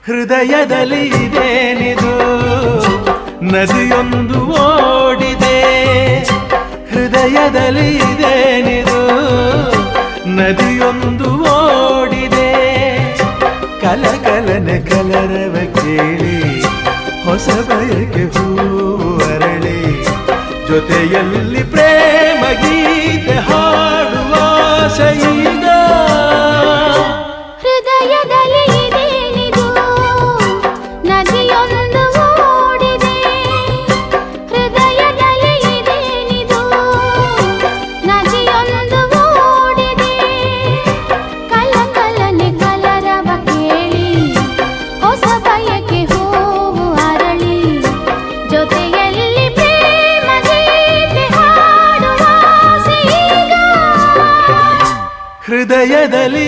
ಹೃದಯದಲ್ಲಿ ಇದೇನಿದು ನದಿಯೊಂದು ಓಡಿದೆ. ಹೃದಯದಲ್ಲಿ ಇದೇನಿದು ನದಿಯೊಂದು ಓಡಿದೆ. ಕಲಕಲನೆ ಕಲರವ ಕೇಳಿ ಹೊಸ ಬಯಕೆ ಹೂವು ಅರಳಿ ಜೊತೆಯಲ್ಲಿ ಪ್ರೇಮ ಗೀತೆ ಹಾಡುವ ಈಗ. ಹೃದಯದಲ್ಲಿ ಇದೇನಿದು ನದಿಯೊಂದು ಓಡಿದೆ. ಹೃದಯದಲ್ಲಿ ಇದೇನಿದು ನದಿಯೊಂದು ಓಡಿದೆ. ಕಲಕಲನೆ ಕಲರವ ಕೇಳಿ ಹೊಸ ಬಯಕೆ ಹೂವು ಅರಳಿ ಜೊತೆಯಲ್ಲಿ ಪ್ರೇಮ ಗೀತೆ ಹಾಡುವ ಈಗ. ಹೃದಯದಲ್ಲಿ